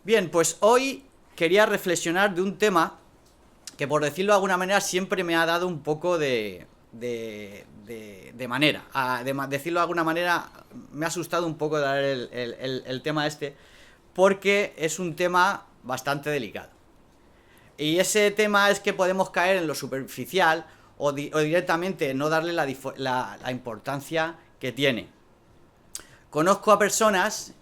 Bien, pues hoy quería reflexionar de un tema que, por decirlo de alguna manera, siempre me ha dado un poco de manera. Decirlo de alguna manera, me ha asustado un poco dar el tema este, porque es un tema bastante delicado. Y ese tema es que podemos caer en lo superficial o directamente no darle la importancia que tiene. Conozco a personas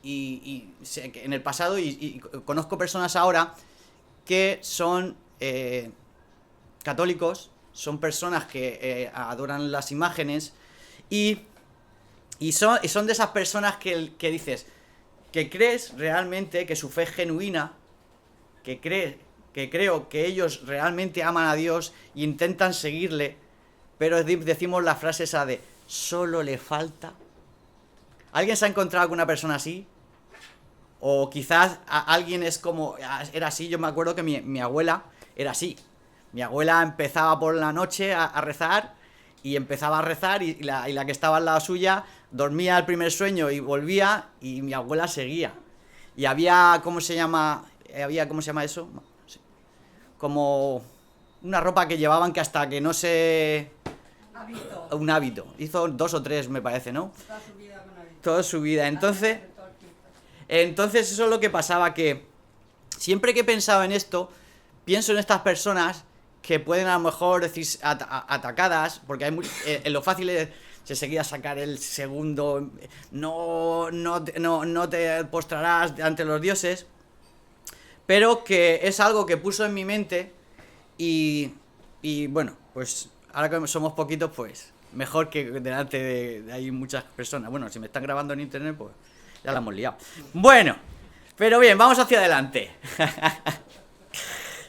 en el pasado y conozco personas ahora que son católicos, son personas que adoran las imágenes y son de esas personas que dices, que crees realmente que su fe es genuina, que creo que ellos realmente aman a Dios e intentan seguirle, pero decimos la frase esa de solo le falta. ¿Alguien se ha encontrado con una persona así? O quizás alguien es como... Era así, yo me acuerdo que mi abuela era así. Mi abuela empezaba por la noche a rezar y empezaba a rezar y la que estaba al lado suya dormía el primer sueño y volvía y mi abuela seguía. Y había, ¿cómo se llama eso? Sí. Como una ropa que llevaban que hasta que no se... Hábito. Un hábito. Hizo 2 o 3, me parece, ¿no? Toda su vida con hábito. Toda su vida. Entonces eso es lo que pasaba, que siempre que he pensado en esto, pienso en estas personas que pueden a lo mejor decir atacadas, porque hay en lo fácil se seguía sacar el segundo, no te postrarás ante los dioses, pero que es algo que puso en mi mente y bueno, pues ahora que somos poquitos, pues mejor que delante de hay muchas personas. Bueno, si me están grabando en internet, pues ya la hemos liado. Bueno, pero bien, vamos hacia adelante.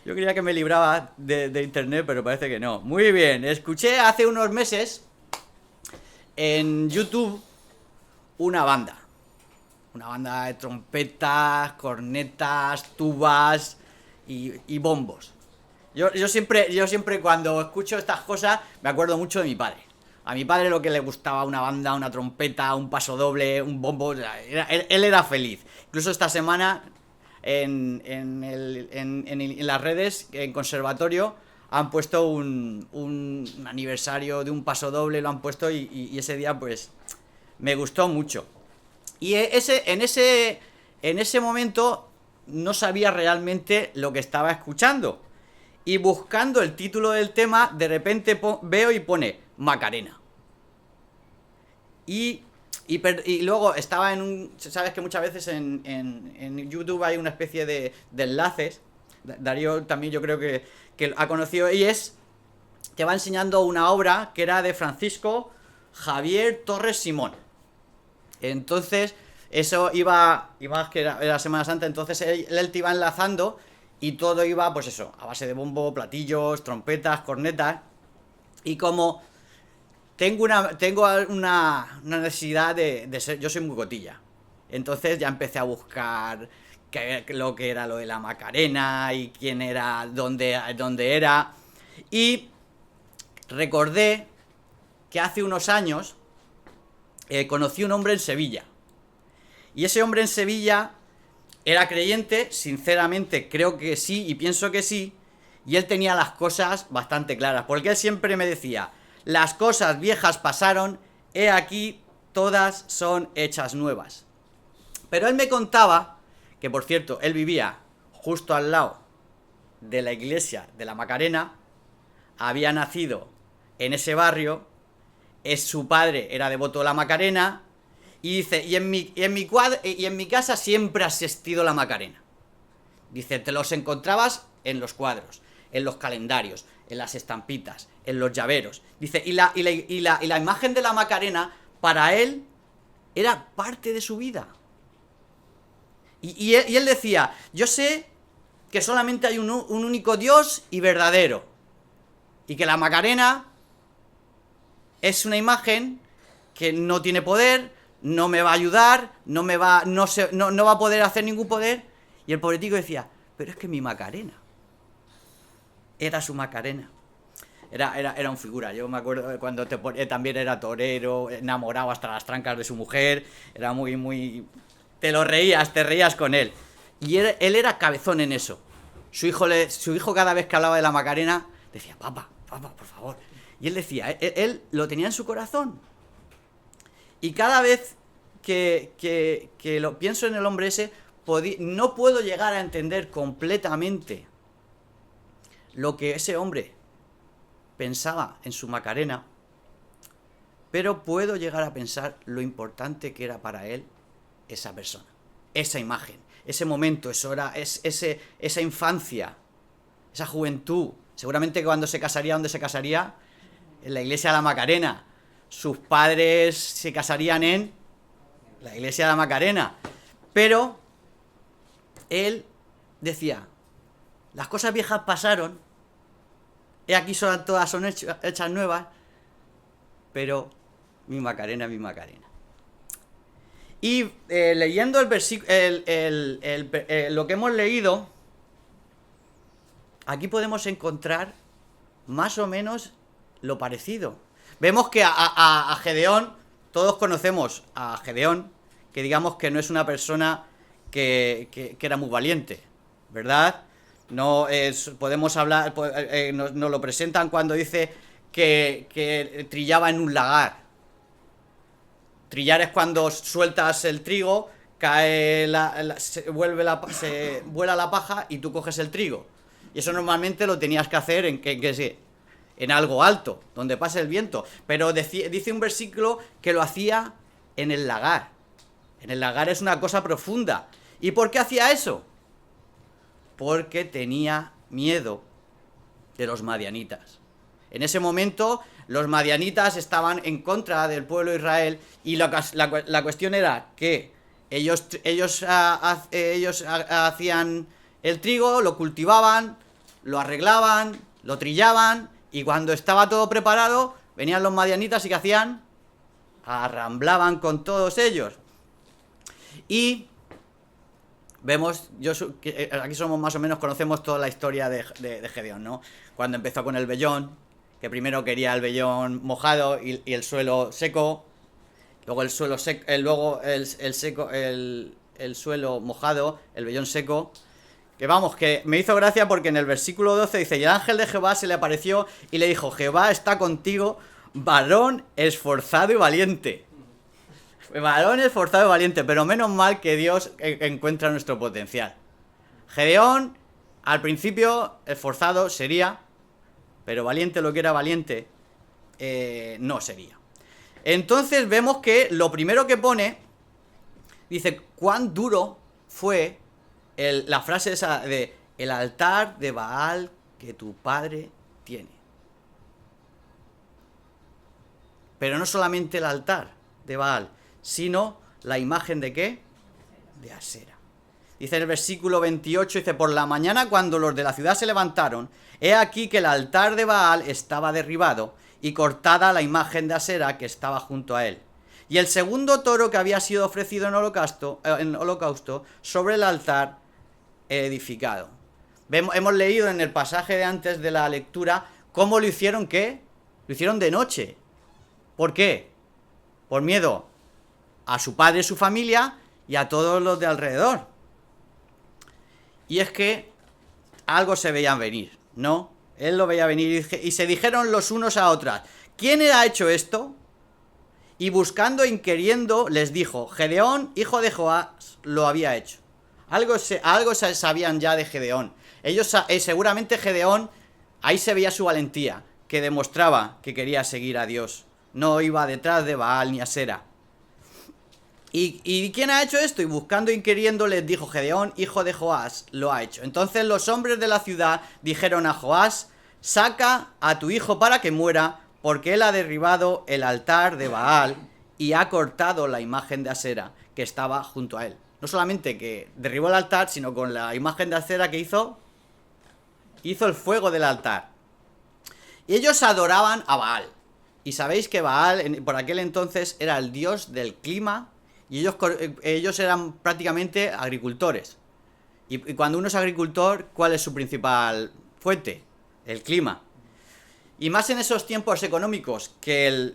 Yo creía que me libraba de internet, pero parece que no. Muy bien, escuché hace unos meses en YouTube una banda de trompetas, cornetas, tubas y bombos. Yo siempre cuando escucho estas cosas me acuerdo mucho de mi padre. A mi padre lo que le gustaba una banda, una trompeta, un pasodoble, un bombo, él era feliz. Incluso esta semana en las redes, en conservatorio, han puesto un aniversario de un pasodoble, lo han puesto y ese día pues me gustó mucho. Y en ese momento no sabía realmente lo que estaba escuchando. Y buscando el título del tema, de repente veo y pone Macarena. Y luego estaba en un... Sabes que muchas veces en YouTube hay una especie de enlaces. Darío también yo creo que ha conocido. Y te va enseñando una obra que era de Francisco Javier Torres Simón. Entonces, eso iba que era Semana Santa, entonces él te iba enlazando y todo iba, pues eso, a base de bombo, platillos, trompetas, cornetas. Y como tengo una necesidad de ser, yo soy muy cotilla. Entonces ya empecé a buscar lo que era lo de la Macarena y quién era, dónde era. Y recordé que hace unos años conocí un hombre en Sevilla. Y ese hombre en Sevilla era creyente, sinceramente creo que sí y pienso que sí, y él tenía las cosas bastante claras, porque él siempre me decía, las cosas viejas pasaron, he aquí, todas son hechas nuevas. Pero él me contaba, que por cierto, él vivía justo al lado de la iglesia de la Macarena, había nacido en ese barrio, su padre era devoto de la Macarena, y dice, y en mi casa siempre ha existido la Macarena. Dice, te los encontrabas en los cuadros, en los calendarios, en las estampitas, en los llaveros. Dice, y la imagen de la Macarena, para él, era parte de su vida. Y él decía, yo sé que solamente hay un único Dios y verdadero. Y que la Macarena es una imagen que no tiene poder, no me va a ayudar, no va a poder hacer ningún poder. Y el pobretico decía, pero es que mi Macarena era su Macarena. Era un figura. Yo me acuerdo cuando también era torero, enamorado hasta las trancas de su mujer. Era muy te reías con él. Y él era cabezón en eso. Su hijo cada vez que hablaba de la Macarena decía, papá, por favor. Y él decía, él lo tenía en su corazón. Y cada vez que lo pienso en el hombre ese, no puedo llegar a entender completamente lo que ese hombre pensaba en su Macarena, pero puedo llegar a pensar lo importante que era para él esa persona, esa imagen, ese momento, esa infancia, esa juventud. Seguramente cuando se casaría, ¿dónde se casaría? En la iglesia de la Macarena. Sus padres se casarían en la iglesia de la Macarena. Pero él decía, las cosas viejas pasaron, y aquí todas son hechas nuevas, pero mi Macarena, mi Macarena. Y leyendo el versículo, lo que hemos leído, aquí podemos encontrar más o menos lo parecido. Vemos que a Gedeón, todos conocemos a Gedeón, que digamos que no es una persona que era muy valiente, ¿verdad? No podemos hablar, nos lo presentan cuando dice que trillaba en un lagar. Trillar es cuando sueltas el trigo, cae se vuela la paja y tú coges el trigo. Y eso normalmente lo tenías que hacer en algo alto, donde pase el viento. Pero dice un versículo que lo hacía en el lagar. En el lagar es una cosa profunda. ¿Y por qué hacía eso? Porque tenía miedo de los madianitas. En ese momento los madianitas estaban en contra del pueblo de Israel y la cuestión era que ellos hacían el trigo, lo cultivaban, lo arreglaban, lo trillaban, y cuando estaba todo preparado venían los madianitas y ¿qué hacían? Arramblaban con todos ellos. Y vemos, aquí somos más o menos, conocemos toda la historia de Gedeón, ¿no? Cuando empezó con el vellón, que primero quería el vellón mojado y el suelo seco, luego el suelo seco, luego el suelo mojado, el vellón seco. Que vamos, que me hizo gracia porque en el versículo 12 dice, y el ángel de Jehová se le apareció y le dijo, Jehová está contigo, varón esforzado y valiente. Varón esforzado y valiente, pero menos mal que Dios encuentra nuestro potencial. Gedeón, al principio, esforzado sería, pero valiente, lo que era valiente, no sería. Entonces vemos que lo primero que pone, dice, cuán duro fue la frase esa de, el altar de Baal que tu padre tiene. Pero no solamente el altar de Baal, sino la imagen de ¿qué? De Asera. Dice en el versículo 28, dice, por la mañana cuando los de la ciudad se levantaron, he aquí que el altar de Baal estaba derribado y cortada la imagen de Asera que estaba junto a él. Y el segundo toro que había sido ofrecido en holocausto sobre el altar edificado. Hemos leído en el pasaje de antes de la lectura cómo lo hicieron, ¿qué? Lo hicieron de noche. ¿Por qué? Por miedo a su padre, su familia y a todos los de alrededor. Y es que algo se veía venir, ¿no? Él lo veía venir y se dijeron los unos a otras, ¿quién ha hecho esto? Y buscando e inquiriendo les dijo, Gedeón, hijo de Joás, lo había hecho. Algo sabían ya de Gedeón. Ellos, seguramente Gedeón, ahí se veía su valentía, que demostraba que quería seguir a Dios. No iba detrás de Baal ni Asera. ¿Y quién ha hecho esto? Y buscando e inquiriendo les dijo, Gedeón, hijo de Joás, lo ha hecho. Entonces los hombres de la ciudad dijeron a Joás, saca a tu hijo para que muera, porque él ha derribado el altar de Baal y ha cortado la imagen de Asera que estaba junto a él. No solamente que derribó el altar, sino con la imagen de Asera que hizo el fuego del altar. Y ellos adoraban a Baal. Y sabéis que Baal por aquel entonces era el dios del clima, y ellos eran prácticamente agricultores. Y cuando uno es agricultor, ¿cuál es su principal fuente? El clima. Y más en esos tiempos económicos que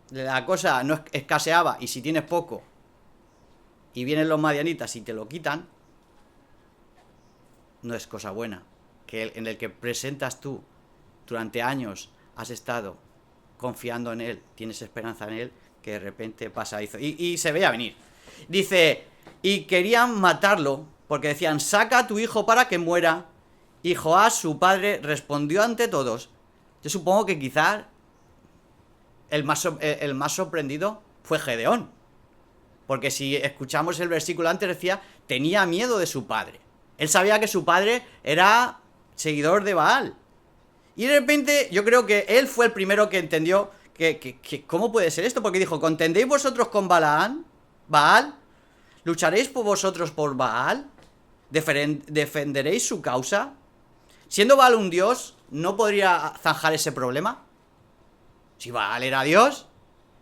la cosa no escaseaba, y si tienes poco, y vienen los madianitas y te lo quitan, no es cosa buena. En el que presentas tú durante años, has estado confiando en él, tienes esperanza en él, que de repente pasa eso. Y se veía venir. Dice, y querían matarlo, porque decían, saca a tu hijo para que muera. Y Joás, su padre, respondió ante todos. Yo supongo que quizás el más sorprendido fue Gedeón. Porque si escuchamos el versículo antes decía, tenía miedo de su padre. Él sabía que su padre era seguidor de Baal. Y de repente yo creo que él fue el primero que entendió que ¿cómo puede ser esto? Porque dijo, ¿contendéis vosotros con Baal? ¿Lucharéis por vosotros por Baal? ¿Defenderéis su causa? Siendo Baal un dios, ¿no podría zanjar ese problema? Si Baal era dios,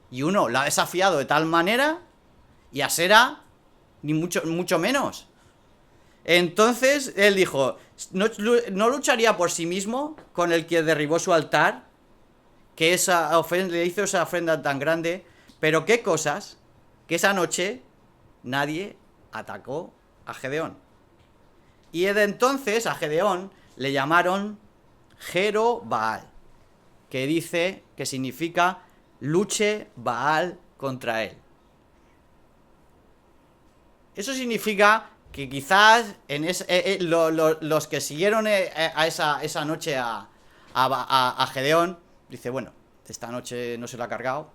y uno lo ha desafiado de tal manera, y Asera, ni mucho menos. Entonces él dijo, ¿no lucharía por sí mismo con el que derribó su altar? Que le hizo esa ofrenda tan grande. Pero qué cosas, que esa noche nadie atacó a Gedeón. Y desde entonces a Gedeón le llamaron Jerobaal, que dice que significa luche Baal contra él. Eso significa que quizás los que siguieron esa noche a Gedeón, dice, bueno, esta noche no se lo ha cargado,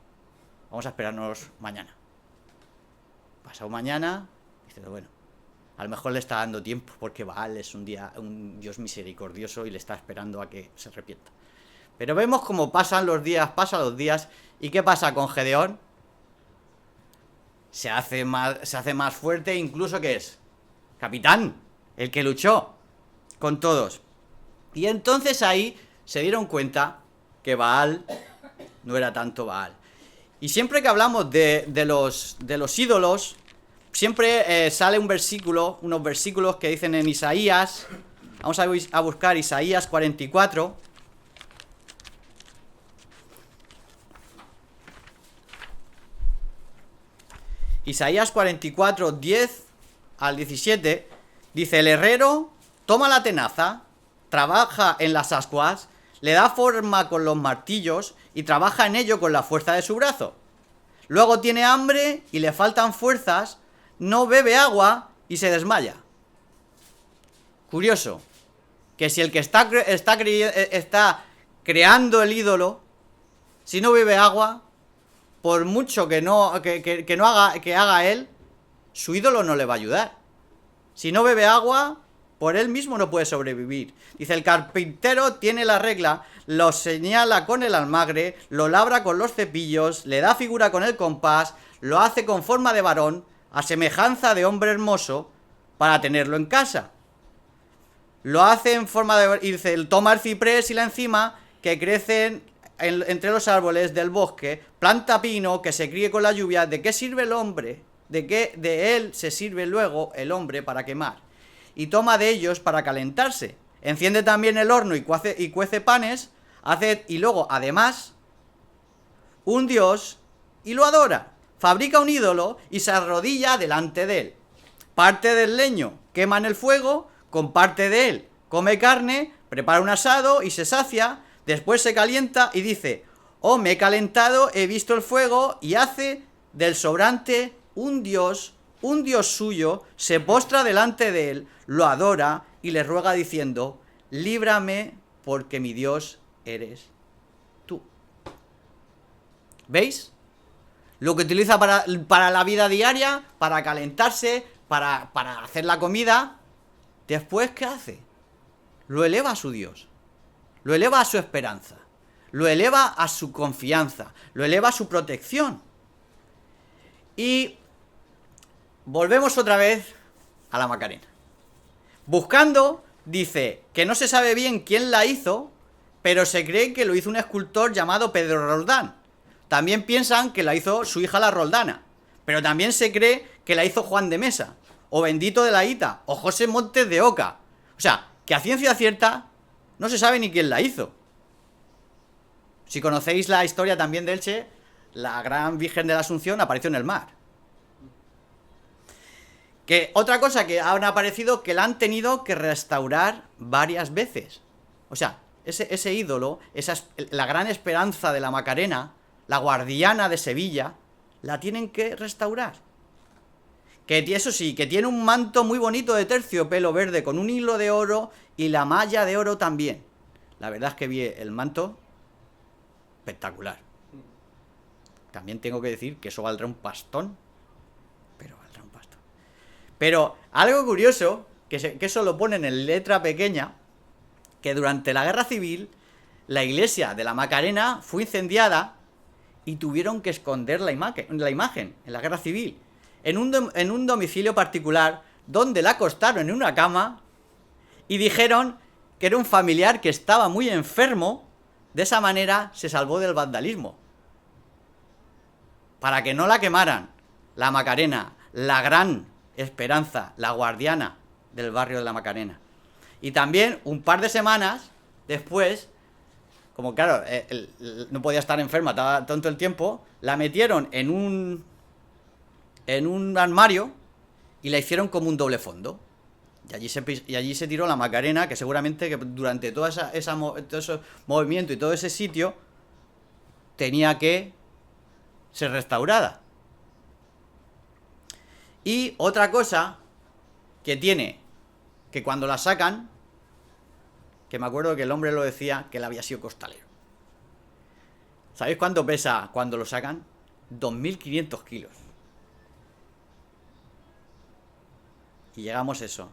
vamos a esperarnos mañana. Pasado mañana, dice, bueno, a lo mejor le está dando tiempo, porque Baal es un Dios misericordioso y le está esperando a que se arrepienta. Pero vemos cómo pasan los días, ¿y qué pasa con Gedeón? Se hace más fuerte, incluso que es capitán, el que luchó con todos. Y entonces ahí se dieron cuenta que Baal no era tanto Baal. Y siempre que hablamos de los ídolos, siempre sale unos versículos que dicen en Isaías. Vamos a buscar Isaías 44. Isaías 44, 10 al 17, dice, el herrero toma la tenaza, trabaja en las ascuas, le da forma con los martillos y trabaja en ello con la fuerza de su brazo. Luego tiene hambre y le faltan fuerzas, no bebe agua y se desmaya. Curioso, que si el que está creando el ídolo, si no bebe agua, por mucho que haga él, su ídolo no le va a ayudar. Si no bebe agua, por él mismo no puede sobrevivir. Dice, el carpintero tiene la regla, lo señala con el almagre, lo labra con los cepillos, le da figura con el compás, lo hace con forma de varón, a semejanza de hombre hermoso, para tenerlo en casa. Lo hace en forma de... Dice, toma el ciprés y la encima, que crecen entre los árboles del bosque, planta pino, que se críe con la lluvia. ¿De qué sirve el hombre? De él se sirve luego el hombre para quemar, y toma de ellos para calentarse. Enciende también el horno y cuece panes, y luego, además, un dios, y lo adora. Fabrica un ídolo y se arrodilla delante de él. Parte del leño quema en el fuego, con parte de él come carne, prepara un asado y se sacia. Después se calienta y dice, oh, me he calentado, he visto el fuego, y hace del sobrante un dios suyo, se postra delante de él, lo adora y le ruega diciendo, líbrame porque mi Dios eres tú. ¿Veis? Lo que utiliza para la vida diaria, para calentarse, para hacer la comida. Después, ¿qué hace? Lo eleva a su Dios. Lo eleva a su esperanza, lo eleva a su confianza, lo eleva a su protección. Y volvemos otra vez a la Macarena. Buscando, dice que no se sabe bien quién la hizo, pero se cree que lo hizo un escultor llamado Pedro Roldán. También piensan que la hizo su hija la Roldana, pero también se cree que la hizo Juan de Mesa, o Bendito de la Hita, o José Montes de Oca. O sea, que a ciencia cierta no se sabe ni quién la hizo. Si conocéis la historia también de Elche, la gran Virgen de la Asunción apareció en el mar. Que otra cosa que han aparecido, que la han tenido que restaurar varias veces. O sea, ese ídolo, la gran esperanza de la Macarena, la guardiana de Sevilla, la tienen que restaurar. Que eso sí, que tiene un manto muy bonito de terciopelo verde con un hilo de oro y la malla de oro también. La verdad es que vi el manto espectacular. También tengo que decir que eso valdrá un pastón. Pero valdrá un pastón. Pero algo curioso, que eso lo ponen en letra pequeña, que durante la Guerra Civil la iglesia de la Macarena fue incendiada y tuvieron que esconder la imagen en la Guerra Civil. En un domicilio particular donde la acostaron en una cama y dijeron que era un familiar que estaba muy enfermo. De esa manera se salvó del vandalismo. Para que no la quemaran. La Macarena, la gran esperanza, la guardiana del barrio de la Macarena. Y también, un par de semanas después, como claro, no podía estar enferma tanto el tiempo, la metieron en un armario y la hicieron como un doble fondo. Y allí se tiró la Macarena, que seguramente que durante todo ese movimiento y todo ese sitio tenía que ser restaurada. Y otra cosa que tiene, que cuando la sacan, que me acuerdo que el hombre lo decía, que él había sido costalero. ¿Sabéis cuánto pesa cuando lo sacan? 2.500 kilos. Y llegamos a eso.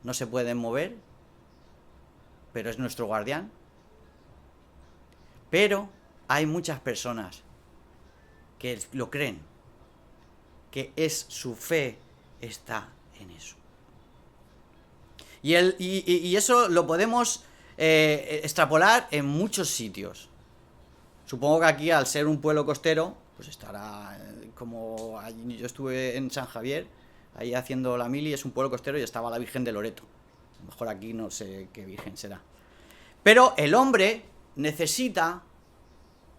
No se pueden mover, pero es nuestro guardián. Pero hay muchas personas que lo creen, que su fe está en eso. Y eso lo podemos extrapolar en muchos sitios. Supongo que aquí, al ser un pueblo costero, pues estará como allí. Yo estuve en San Javier, ahí haciendo la mili, es un pueblo costero y estaba la Virgen de Loreto. A lo mejor aquí no sé qué virgen será. Pero el hombre necesita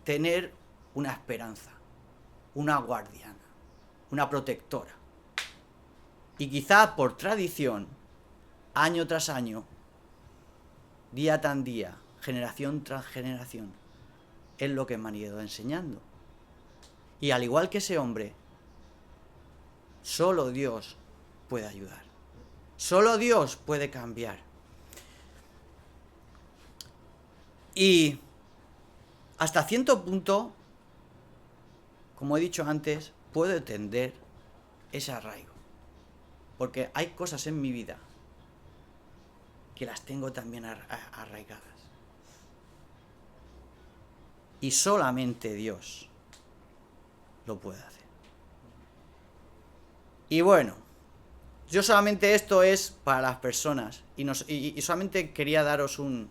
tener una esperanza, una guardiana, una protectora. Y quizá por tradición, año tras año, día tras día, generación tras generación, es lo que me han ido enseñando. Y al igual que ese hombre, solo Dios puede ayudar. Solo Dios puede cambiar. Y hasta cierto punto, como he dicho antes, puedo entender ese arraigo. Porque hay cosas en mi vida que las tengo también arraigadas. Y solamente Dios lo puede hacer. Y bueno, yo solamente esto es para las personas. Y solamente quería daros un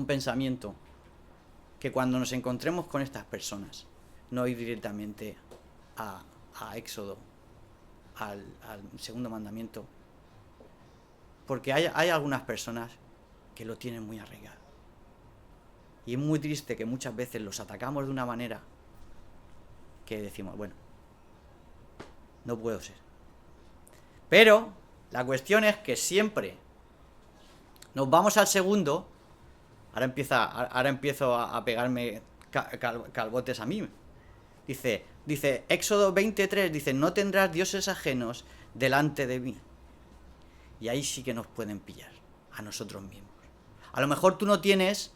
pensamiento. Que cuando nos encontremos con estas personas, no ir directamente a Éxodo, al segundo mandamiento. Porque hay algunas personas que lo tienen muy arraigado. Y es muy triste que muchas veces los atacamos de una manera que decimos, bueno, no puedo ser. Pero la cuestión es que siempre nos vamos al segundo. Ahora empiezo a pegarme calbotes a mí. Dice Éxodo 23, dice, no tendrás dioses ajenos delante de mí. Y ahí sí que nos pueden pillar, a nosotros mismos. A lo mejor tú no tienes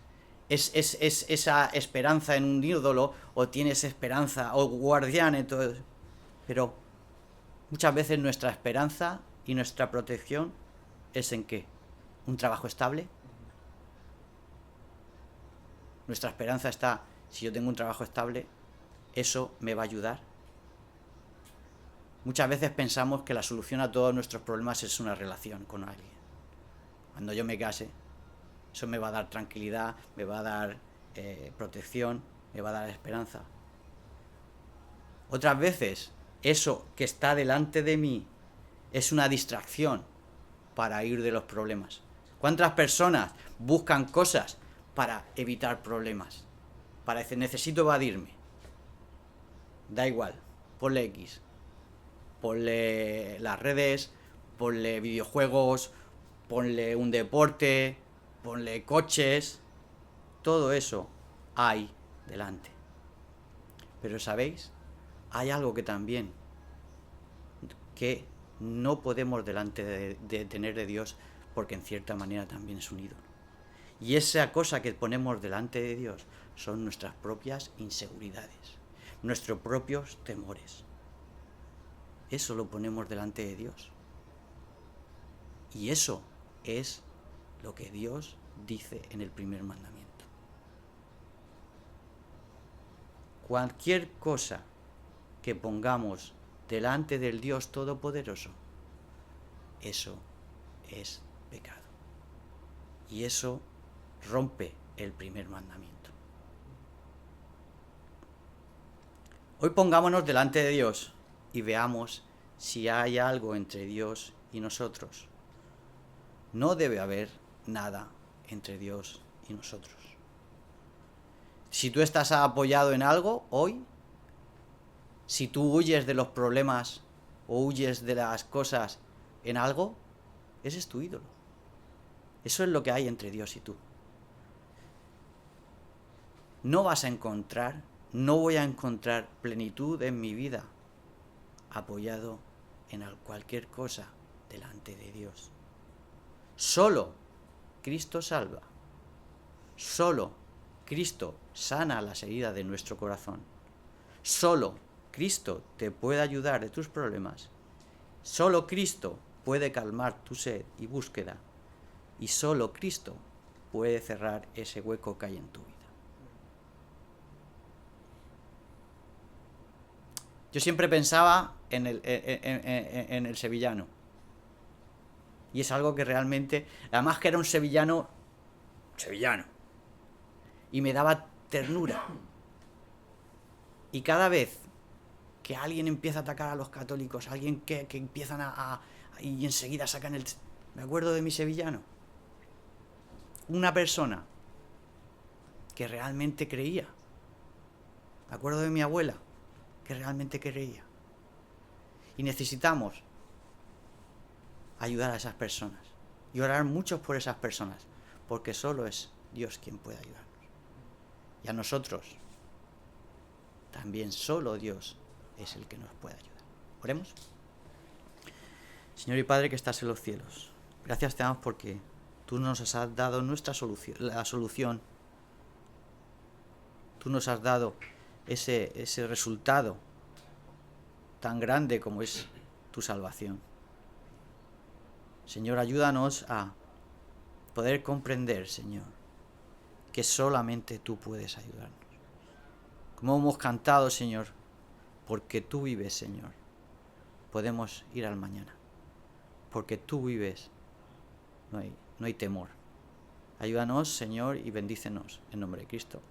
esa esperanza en un ídolo, o tienes esperanza, o guardián en todo eso. Pero muchas veces nuestra esperanza y nuestra protección es en ¿qué? ¿Un trabajo estable? Nuestra esperanza está, si yo tengo un trabajo estable, ¿eso me va a ayudar? Muchas veces pensamos que la solución a todos nuestros problemas es una relación con alguien. Cuando yo me case, eso me va a dar tranquilidad, me va a dar protección, me va a dar esperanza. Otras veces, eso que está delante de mí es una distracción para huir de los problemas. ¿Cuántas personas buscan cosas para evitar problemas? Para decir, necesito evadirme. Da igual, ponle X. ponle las redes, ponle videojuegos, ponle un deporte, ponle coches, todo eso hay delante. Pero ¿sabéis? Hay algo que también, que no podemos delante de tener de Dios, porque en cierta manera también es un ídolo. Y esa cosa que ponemos delante de Dios son nuestras propias inseguridades, nuestros propios temores. Eso lo ponemos delante de Dios. Y eso es lo que Dios dice en el primer mandamiento. Cualquier cosa que pongamos delante del Dios Todopoderoso, eso es pecado. Y eso rompe el primer mandamiento. Hoy pongámonos delante de Dios y veamos si hay algo entre Dios y nosotros. No debe haber nada entre Dios y nosotros. Si tú estás apoyado en algo hoy, si tú huyes de los problemas o huyes de las cosas en algo, ese es tu ídolo. Eso es lo que hay entre Dios y tú. No vas a encontrar, no voy a encontrar plenitud en mi vida apoyado en cualquier cosa delante de Dios. Solo Cristo salva. Solo Cristo sana las heridas de nuestro corazón. Solo Cristo te puede ayudar de tus problemas. Solo Cristo puede calmar tu sed y búsqueda. Y solo Cristo puede cerrar ese hueco que hay en tu vida. Yo siempre pensaba en el sevillano. Y es algo que realmente, además que era un sevillano, y me daba ternura. Y cada vez que alguien empieza a atacar a los católicos, alguien que empiezan y enseguida sacan el... Me acuerdo de mi sevillano. Una persona que realmente creía. Me acuerdo de mi abuela, que realmente creía. Y necesitamos ayudar a esas personas y orar mucho por esas personas, porque solo es Dios quien puede ayudarnos. Y a nosotros también solo Dios es el que nos puede ayudar. Oremos. Señor y Padre que estás en los cielos, gracias te damos porque tú nos has dado nuestra solución, la solución. Tú nos has dado ese resultado tan grande como es tu salvación. Señor, ayúdanos a poder comprender, Señor, que solamente tú puedes ayudarnos. Como hemos cantado, Señor, porque tú vives, Señor, podemos ir al mañana. Porque tú vives, no hay temor. Ayúdanos, Señor, y bendícenos en nombre de Cristo.